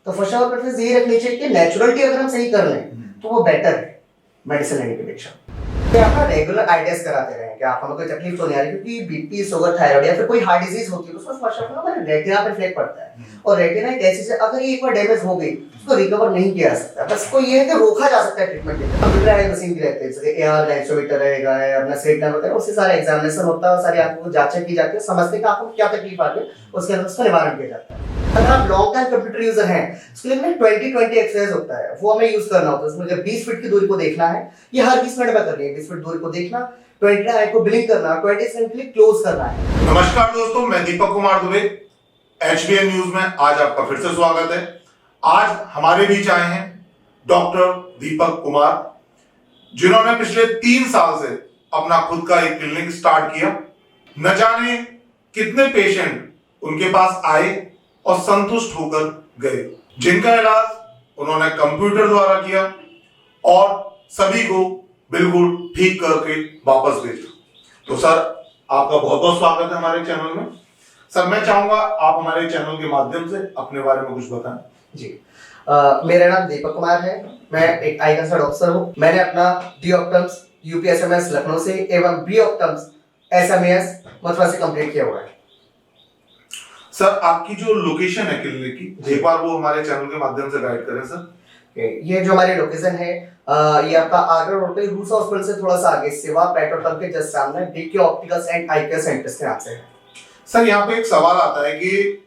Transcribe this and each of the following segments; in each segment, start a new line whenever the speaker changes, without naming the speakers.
तो first of all preference यही रखनी चाहिए कि नेचुरलिटी अगर हम सही कर लें तो वो बेटर है मेडिसिन लेने की अपेक्षा। तो आप ना रेगुलर आई टेस्ट कराते रहें कि आप हमें कोई तकलीफ तो नहीं आ रही, क्योंकि बीपी, शुगर, थायराइड या फिर कोई हार्ट डिजीज होती है तो उसमें फर्स्ट ऑफ ऑल हमारे रेटिना पे इफेक्ट पड़ता है। और रेटिना एक ऐसी चीज, अगर ये एक बार डैमेज हो गई उसको रिकवर नहीं किया जा सकता। बस को ये है कि रोका जा सकता है ट्रीटमेंट के। कंप्यूटराइज्ड मशीन भी रहते हैं, जैसे एआर लैंसोमीटर रहेगा है, अपना स्टेटमेंट वगैरह, उससे सारा एग्जामिनेशन होता है, सारी आंखों को जांच की जाती है, समझते हैं कि आपको क्या तकलीफ आ गई, उसके अंदर उसका निवारण किया जाता है। अगर आप लॉन्ग टाइम कंप्यूटर यूजर हैं, उसके लिए हमें 20-20 एक्सरसाइज होता है, वो हमें यूज करना होता है। उसमें 20 फीट की दूरी को देखना है, ये हर 20 मिनट में करनी है। 20 फीट दूरी को देखना, 20 आई को ब्लिंक करना, 20 सेकंड के लिए क्लोज करना है।
नमस्कार दोस्तों, मैं दीपक कुमार दुबे, HBN न्यूज में आज आपका फिर से स्वागत है। आज हमारे बीच आए हैं डॉक्टर दीपक कुमार, जिन्होंने पिछले 3 साल से अपना खुद का एक क्लिनिक स्टार्ट किया। न जाने कितने पेशेंट उनके पास आए और संतुष्ट होकर गए, जिनका इलाज उन्होंने कंप्यूटर द्वारा किया और सभी को बिल्कुल ठीक करके वापस भेजा। तो सर, आपका बहुत बहुत स्वागत है हमारे चैनल में। सर, मैं चाहूंगा आप हमारे चैनल के माध्यम से अपने बारे में कुछ बताएं।
जी, मेरा नाम दीपक कुमार है, मैं एक आई कंसल्ट ऑफिसर हूँ। मैंने अपना डी ऑप्टम्स यूपीएसएमएस लखनऊ से एवं बी ऑप्टम्स एसएमएस मथुरा से कंप्लीट किया हुआ है।
सर, आपकी जो लोकेशन है क्लिनिक की, एक बार वो हमारे चैनल के माध्यम से गाइड करें सर।
ये जो हमारी लोकेशन है, ये आपका आगरा रोड पे रूस हॉस्पिटल से थोड़ा सा आगे, सेवा पेट्रोल पंप के जस्ट सामने DK opticals and eye care centres के नाम से है।
सर, यहाँ पे एक सवाल आता है कि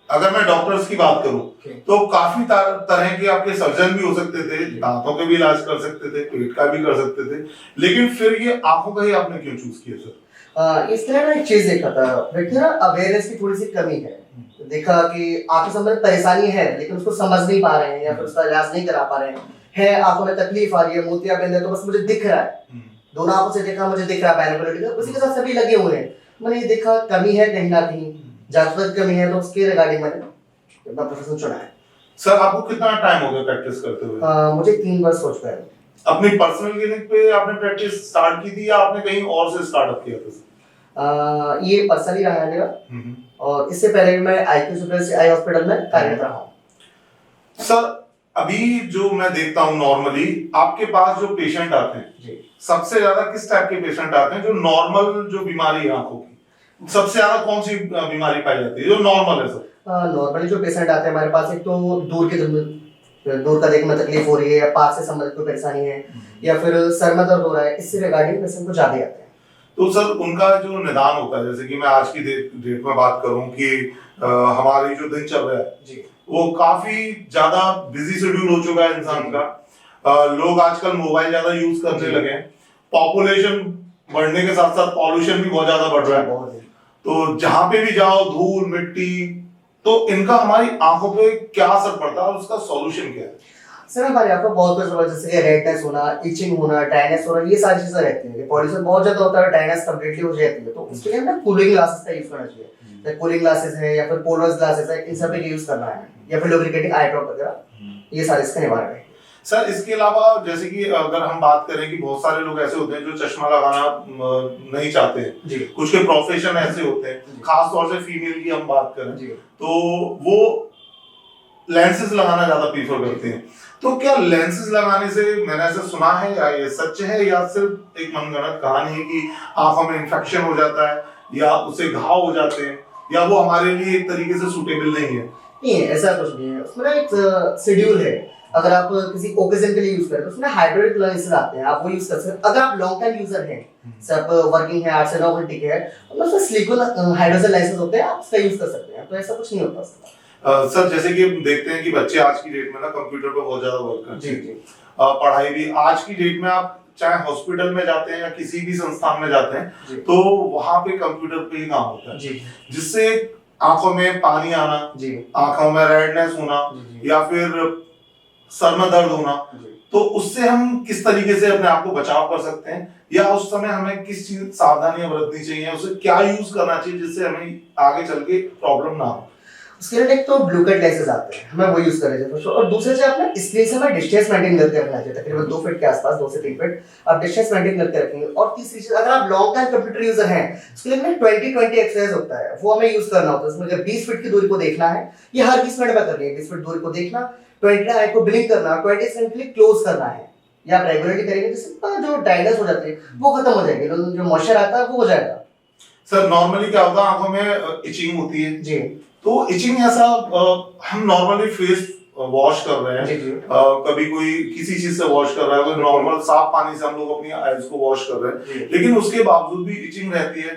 अगर मैं डॉक्टर्स की बात करूं तो काफी तरह के आपके सर्जन भी हो सकते थे, दांतों के भी इलाज कर सकते थे, पेट का भी कर सकते थे, लेकिन फिर ये आंखों का ही आपने क्यों चूज किया सर?
इसके लिए ना एक चीज देखा था, देखिए ना, अवेयरनेस की थोड़ी सी कमी है। देखा कि आंखों संबंधित परेशानी है लेकिन उसको समझ नहीं पा रहे हैं या फिर उसका इलाज नहीं करा पा रहे हैं। है आंखों में तकलीफ आ रही है, मोतियाबिंद है, तो बस मुझे दिख रहा है, दोनों आंखों से देखा मुझे दिख रहा है, बायनोकुलर का, उसी के साथ सभी लगे हुए हैं। मैंने ये देखा कमी है कहीं ना कहीं, जागरूकता की कमी है, तो उसके रिगार्डिंग मैंने अपना प्रोफेशन चुना है।
सर, आपको कितना टाइम हो गया प्रैक्टिस करते हुए?
मुझे 3 वर्ष हो चुका है।
अपनी पर्सनल क्लिनिक पे आपने प्रैक्टिस स्टार्ट की थी या आपने कहीं और से स्टार्टअप किया था?
ये पर्सनली रहा है मेरा, और इससे पहले मैं आई हॉस्पिटल में कार्यरत रहा हूँ।
सर, अभी जो मैं देखता हूँ नॉर्मली आपके पास जो पेशेंट आते हैं, सबसे ज्यादा किस टाइप के पेशेंट आते हैं? जो नॉर्मल जो बीमारी है आंखों की, सबसे ज्यादा कौन सी बीमारी पाई जाती है जो नॉर्मल है सर?
नॉर्मली जो पेशेंट आते हैं हमारे पास, एक तो दूर का देखने में तकलीफ हो रही है, या पास से संबंधित कोई परेशानी है, या फिर सर में दर्द हो रहा है, इससे रिगार्डिंग पेशेंट को ज्यादा आते हैं।
तो सर, उनका जो निदान होता है, जैसे कि मैं आज की डेट में बात करूं कि हमारी जो दिनचर्या है वो काफी ज्यादा बिजी शेड्यूल हो चुका है इंसान का। लोग आजकल मोबाइल ज्यादा यूज करने लगे हैं, पॉपुलेशन बढ़ने के साथ साथ पॉल्यूशन भी बहुत ज्यादा बढ़ रहा है, तो जहां पे भी जाओ धूल मिट्टी, तो इनका हमारी आंखों पे क्या असर पड़ता है और उसका सॉल्यूशन क्या है?
सर, हमारे यहाँ पर बहुत कुछ, जैसे रेडनेस होना, इचिंग होना, ड्राइनेस होना, ये सारी चीजें रहती हैं। पॉल्यूशन बहुत ज्यादा होता है, ड्राइनेस कंप्लीटली हो जाती है, तो उसके लिए हमें कूलिंग ग्लासेस का यूज करना चाहिए। कूलिंग ग्लासेस है या फिर पोलर्स ग्लासेस है, इन सब का यूज करना है, या फिर लुब्रिकेटिंग आई ड्रॉप वगैरह, ये सारे इसका निवारण है।
सर, इसके अलावा जैसे कि अगर हम बात करें कि बहुत सारे लोग ऐसे होते हैं जो चश्मा लगाना नहीं चाहते हैं, कुछ के प्रोफेशन ऐसे होते हैं, खास तौर से फीमेल की हम बात करें तो वो लेंसेज लगाना ज्यादा प्रीफर करते हैं। तो क्या लेंसेज लगाने से, मैंने ऐसा सुना है, या ये सच है या सिर्फ एक मनगढ़ंत कहानी है कि आंखों में इंफेक्शन हो जाता है या उससे घाव हो जाते हैं, या वो हमारे लिए एक तरीके से सूटेबल नहीं है?
नहीं, ऐसा कुछ नहीं है। उसमें एक शेड्यूल है, अगर आप किसी ओकेजन के लिए यूज करें तो उसमें हाइड्रोलिक लेंसेज आते हैं, आप वो यूज कर सकते हैं। अगर आप लॉन्ग टाइम यूजर हैं, सब वर्किंग है 8 से 9 घंटे के है, तो उसमें सिलिकॉन हाइड्रोजन लेंसेज होते हैं, आप उसका यूज कर सकते हैं, तो ऐसा कुछ नहीं होता उसका।
सर, जैसे कि हम देखते हैं कि बच्चे आज की डेट में ना कंप्यूटर पे बहुत ज्यादा वर्क करते हैं, पढ़ाई भी आज की डेट में, आप चाहे हॉस्पिटल में जाते हैं या किसी भी संस्थान में जाते हैं तो वहां पे कंप्यूटर पे ही काम होता है, जिससे आंखों में पानी आना, आंखों में रेडनेस होना या फिर सर में दर्द होना, तो उससे हम किस तरीके से अपने आप को बचाव कर सकते हैं, या उस समय हमें किस चीज सावधानियां बरतनी चाहिए, उसे क्या यूज करना चाहिए जिससे हमें आगे चल के प्रॉब्लम ना हो?
उसके लिए एक तो ब्लू कट लेंसेज आते हैं, हमें वो यूज करना चाहिए और दूसरे से अपना स्क्रीन से हमें डिस्टेंस मेंटेन करके रखना चाहिए, तकरीबन 2 फीट के आसपास, 2 से 3 फीट आप डिस्टेंस मेंटेन करके रखेंगे। और तीसरी चीज, अगर आप लॉन्ग टाइम कंप्यूटर यूजर हैं, उसके लिए 20-20 एक्सरसाइज होता है, वो हमें यूज करना होता है। उसमें अगर 20 फीट की दूरी को देखना है, ये हर 20 मिनट में करनी है। 20 फीट दूरी को देखना, 20 आई को ब्लिंक करना, 20 सेकंड के लिए क्लोज करना है। ये आप रेगुलरली करेंगे, जिससे जो ड्राइनेस हो जाती है वो खत्म हो जाएगी, जो मॉइस्चर आता है वो हो जाएगा।
सर नॉर्मली क्या होता है, आंखों में इचिंग होती है
जी।
तो इचिंग ऐसा हम नॉर्मली फेस वॉश कर रहे हैं,
जी जी।
कभी कोई किसी चीज से वॉश कर रहा है, कोई नॉर्मल साफ पानी से हम लोग अपनी आईज को वॉश कर रहे हैं, लेकिन उसके बावजूद भी इचिंग रहती है,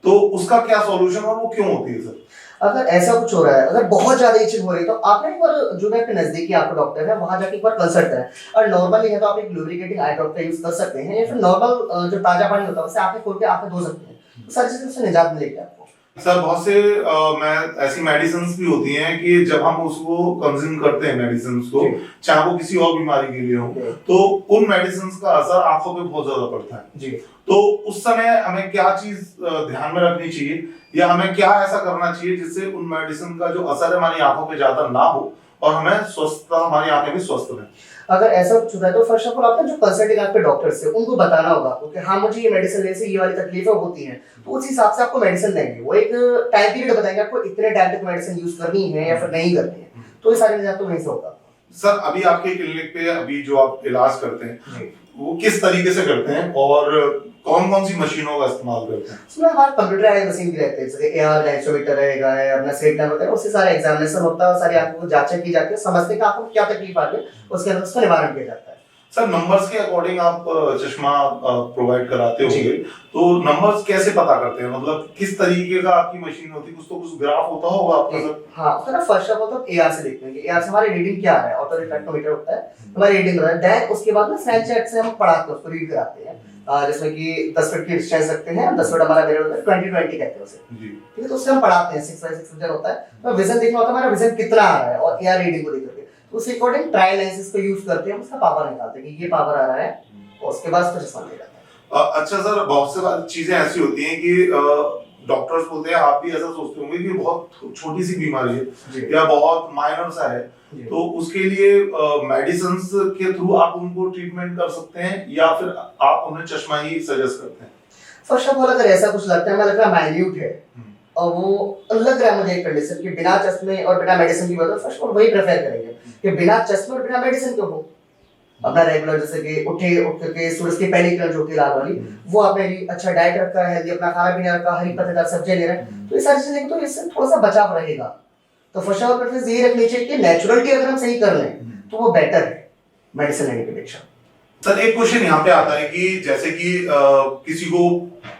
तो उसका क्या सॉल्यूशन और वो क्यों होती है सर?
अगर ऐसा कुछ हो रहा है, अगर बहुत ज्यादा इचिंग हो रही है, तो आपने एक बार जो आपके नजदीकी आपका डॉक्टर है वहां जाके एक बार कंसल्ट करें। और नॉर्मली है तो आप एक लुब्रिकेटिंग आई ड्रॉप का यूज कर सकते हैं, या फिर नॉर्मल जो ताजा पानी होता है उससे आंखें खोल के आंखें धो सकते हैं, तो सारी चीजों से निजात मिलेगी आपको।
सर बहुत से मैं ऐसी मेडिसिन भी होती हैं कि जब हम उसको कंज्यूम करते हैं मेडिसिन को, चाहे वो किसी और बीमारी के लिए हो, तो उन मेडिसिन का असर आंखों पे बहुत ज्यादा पड़ता है जी। तो उस समय हमें क्या चीज ध्यान में रखनी चाहिए, या हमें क्या ऐसा करना चाहिए जिससे उन मेडिसिन का जो असर है हमारी आंखों पे ज्यादा ना हो और हमें स्वस्थ, हमारी आंखें भी स्वस्थ रहें? अगर
ऐसा कुछ होता है तो फर्स्ट ऑफ ऑल आपने जो कंसल्टिंग आपके डॉक्टर से उनको बताना होगा आपको कि हाँ मुझे ये मेडिसिन लेने से ये वाली तकलीफें होती हैं, तो उस हिसाब से आपको मेडिसिन देंगे। वो एक टाइम पीरियड बताएंगे आपको इतने टाइम तक मेडिसिन यूज करनी है या फिर नहीं करनी है, तो ये सारी चीजें तो वहीं से होगा।
सर अभी आपके क्लिनिक पे अभी जो आप इलाज करते हैं वो किस तरीके से करते हैं और कौन कौन सी मशीनों का इस्तेमाल करते हैं?
इसमें हमारा कंप्यूटराइज्ड मशीन भी रहते हैं, जैसे एआर लाइट्रोमीटर रहेगा, अपना स्लिट लैम्प वगैरह, उससे सारा एग्जामिनेशन होता है, सारी आंखों को जांच की जाती है, समझते हैं कि आपको क्या तकलीफ आ रही है, उसके अंदर उसका निवारण किया जाता है।
सर नंबर्स के अकॉर्डिंग आप चश्मा प्रोवाइड कराते होंगे, तो नंबर्स कैसे पता करते हैं, मतलब किस तरीके का आपकी मशीन होती है? कुछ तो कुछ ग्राफ होता होगा आपका सर?
हाँ, तो ना फर्स्ट ऑफ ऑल तो एआर से देखते हैं कि एआर से हमारी रीडिंग क्या है, ऑटो रिफ्रैक्टोमीटर होता है, हमारी रीडिंग होता है। देन उसके बाद ना स्नैपचैट से हम पढ़ाते हैं, उसको रीड कराते हैं, जिसमें कि 10 फीट की डिस्टेंस रखते हैं, 10 फीट हमारा मिरर होता है, 20-20 कहते हैं उसे जी, ठीक है। तो उससे हम पढ़ाते हैं, 6x6 विजन होता है, तो विजन देखना होता है हमारा विजन कितना आ रहा है, और एआर रीडिंग को देखते हैं, तो उस अकॉर्डिंग ट्रायल लेंसेज को यूज करते हैं, उसका पावर निकालते हैं कि ये पावर आ रहा है, और उसके बाद उसको चश्मा ले जाता है।
अच्छा सर, बहुत से चीजें ऐसी होती हैं कि डॉक्टर्स बोलते हैं, आप भी ऐसा सोचते होंगे कि बहुत छोटी सी बीमारी है या बहुत माइनर सा है, तो उसके लिए मेडिसिन के थ्रू आप उनको ट्रीटमेंट कर सकते हैं या फिर आप उन्हें चश्मा ही सजेस्ट करते हैं?
फर्स्ट ऑफ ऑल अगर ऐसा कुछ लगता है, मैं लग रहा है माइन्यूट है और वो लग रहा है मुझे एक कंडीशन कि बिना चश्मे और बिना मेडिसिन की वजह, फर्स्ट ऑफ ऑल वही प्रेफर करेंगे कि बिना चश्मे और बिना मेडिसिन के हो। अपना रेगुलर जैसे कि उठ के सूरज की पहली किरण जो होती है लाल वाली, वो आपने अच्छा डाइट रखा है, हेल्दी अपना खाना पीना रखा, हरी पत्तेदार सब्जियां ले रहे हैं, तो ये सारी चीजें तो इससे थोड़ा सा बचाव रहेगा। तो फर्स्ट ऑफ ऑल प्रेफरेंस ये रखनी चाहिए कि नेचुरलिटी अगर हम सही कर लें तो वो बेटर है मेडिसिन लेने की अपेक्षा।
सर एक क्वेश्चन यहाँ पे आता है कि जैसे कि किसी को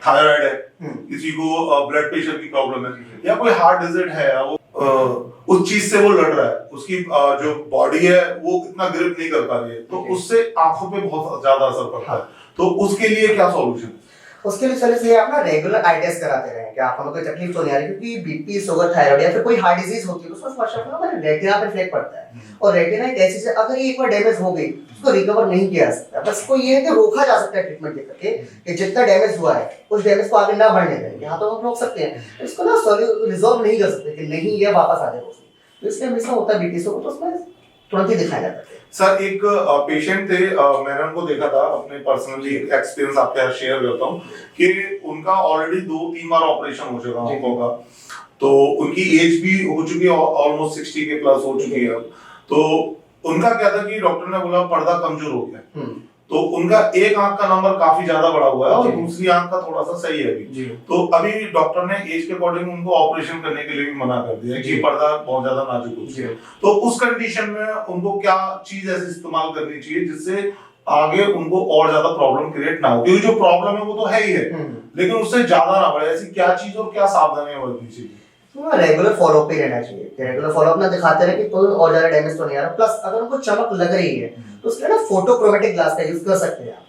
थायराइड है, किसी को ब्लड प्रेशर की प्रॉब्लम है, या कोई हार्ट डिजीज है, वो उस चीज से वो लड़ रहा है, उसकी जो बॉडी है वो इतना ग्रिप नहीं कर पा रही है, तो उससे आंखों पे बहुत ज्यादा असर पड़ता है, तो उसके लिए क्या सॉल्यूशन?
उसके लिए सर ये आप ना रेगुलर आई टेस्ट कराते रहें कि आप हमें कोई तकलीफ तो नहीं आ रही, क्योंकि बीपी, शुगर, थायराइड या फिर कोई हार्ट डिजीज होती है तो उसका फर्स्ट ऑफ ऑल रेटिना पे इफेक्ट पड़ता है, और रेटिना एक ऐसी चीज अगर ये एक बार डैमेज हो गई उसको रिकवर नहीं किया जा सकता। बस को ये है कि रोका जा सकता है ट्रीटमेंट दे करके कि जितना डैमेज हुआ है उस डैमेज को आगे ना बढ़ने दें, यहाँ तो हम रोक सकते हैं, इसको ना रिजॉल्व नहीं कर सकते कि नहीं ये वापस आ जाएगा उसमें, तो इसलिए हमेशा होता है बीपी शुगर तो उसमें तुरंत ही दिखाया जाता है।
सर एक पेशेंट थे, मैंने उनको देखा था, अपने पर्सनली एक्सपीरियंस आपके साथ शेयर करता हूँ कि उनका ऑलरेडी 2-3 बार ऑपरेशन हो चुका आंखों का, तो उनकी एज भी हो चुकी है, ऑलमोस्ट 60 के प्लस हो चुकी है। तो उनका क्या था कि डॉक्टर ने बोला पर्दा कमजोर हो गया, तो उनका एक आंख का नंबर काफी ज्यादा बड़ा हुआ है और दूसरी आंख का थोड़ा सा सही है अभी, तो अभी डॉक्टर ने एज के अकॉर्डिंग उनको ऑपरेशन करने के लिए भी मना कर दिया कि पर्दा बहुत ज्यादा नाजुक हो चुका है। तो उस कंडीशन में उनको क्या चीज ऐसी इस्तेमाल करनी चाहिए जिससे आगे उनको और ज्यादा प्रॉब्लम क्रिएट ना हो, क्योंकि जो प्रॉब्लम है वो तो है ही है, लेकिन उससे ज्यादा ना बढ़े, ऐसी क्या चीज और क्या सावधानियां बरतनी चाहिए?
रेगुलर फॉलोअप पे रहना चाहिए, रेगुलर फॉलोअप ना दिखाते रहे कि कोई और ज्यादा डैमेज तो नहीं आ रहा, प्लस अगर उनको चमक लग रही है तो उसके लिए ना फोटोक्रोमेटिक ग्लास का यूज कर सकते हैं आप,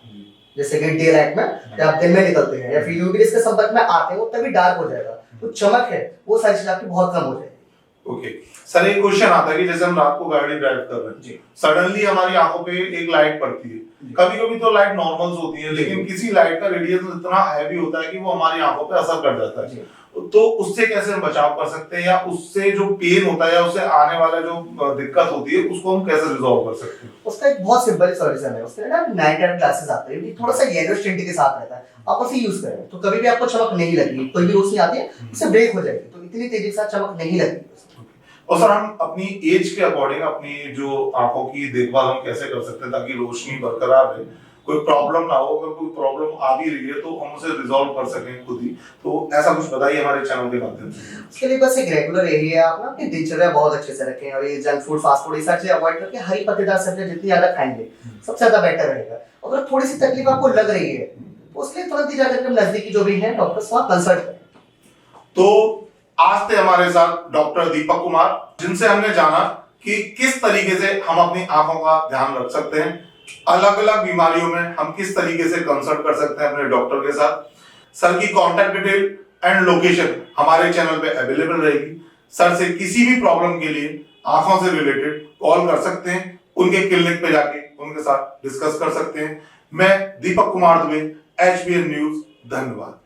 जैसे कि डे लाइट में जब आप दिन में निकलते हैं या फिर यूवी रेज के संपर्क में आते हैं वो तभी डार्क हो जाएगा, तो चमक है वो सारी चीज आपकी बहुत कम हो जाएगी।
ओके सर, एक क्वेश्चन आता है कि जैसे हम रात को गाड़ी ड्राइव कर रहे हैं, सडनली हमारी आंखों पे एक लाइट पड़ती है, कभी कभी तो लाइट नॉर्मल होती है, लेकिन किसी लाइट का रेडिएशन इतना हैवी होता है कि वो हमारी आंखों पे असर कर जाता है, तो उससे कैसे हम बचाव कर सकते हैं, या उससे जो पेन होता है या उससे आने वाला जो दिक्कत होती है उसको हम कैसे रिजॉल्व कर सकते हैं?
उसका एक बहुत सिंपल सॉल्यूशन है। उसके ना नाइट टाइम क्लासेस आते हैं, ये थोड़ा सा येलो टिंट के साथ रहता है, आप उसे यूज करें तो कभी भी आपको चमक नहीं लगेगी, कोई भी रोशनी आती है उससे ब्रेक हो जाएगी, तो इतनी तेजी के साथ चमक नहीं लगती।
और सर हम अपनी एज के अकॉर्डिंग अपनी जो आंखों की देखभाल हम कैसे कर सकते हैं ताकि रोशनी बरकरार रहे, कोई प्रॉब्लम ना हो, अगर कोई प्रॉब्लम आ भी रही है तो हम उसे रिजॉल्व कर सकें खुद ही, तो ऐसा कुछ बताइए हमारे चैनल के माध्यम से।
उसके लिए बस एक रेगुलर यही है, आप ना अपनी दिनचर्या बहुत अच्छे से रखें और ये जंक फूड फास्ट फूड ये सारी चीजें अवॉइड करके हरी पत्तेदार सब्जियां जितनी ज्यादा खाएंगे सबसे ज्यादा बेटर रहेगा। अगर थोड़ी सी तकलीफ आपको लग रही है तो उसके लिए तुरंत ही जाकर के नजदीकी जो भी है डॉक्टर से आप कंसल्ट करें।
तो आज थे हमारे साथ डॉक्टर दीपक कुमार, जिनसे हमने जाना कि किस तरीके से हम अपनी आंखों का ध्यान रख सकते हैं, अलग अलग बीमारियों में हम किस तरीके से कंसल्ट कर सकते हैं अपने डॉक्टर के साथ। सर की कॉन्टैक्ट डिटेल एंड लोकेशन हमारे चैनल पे अवेलेबल रहेगी। सर से किसी भी प्रॉब्लम के लिए आंखों से रिलेटेड कॉल कर सकते हैं, उनके क्लिनिक पे जाके उनके साथ डिस्कस कर सकते हैं। मैं दीपक कुमार दुबे, HBN न्यूज, धन्यवाद।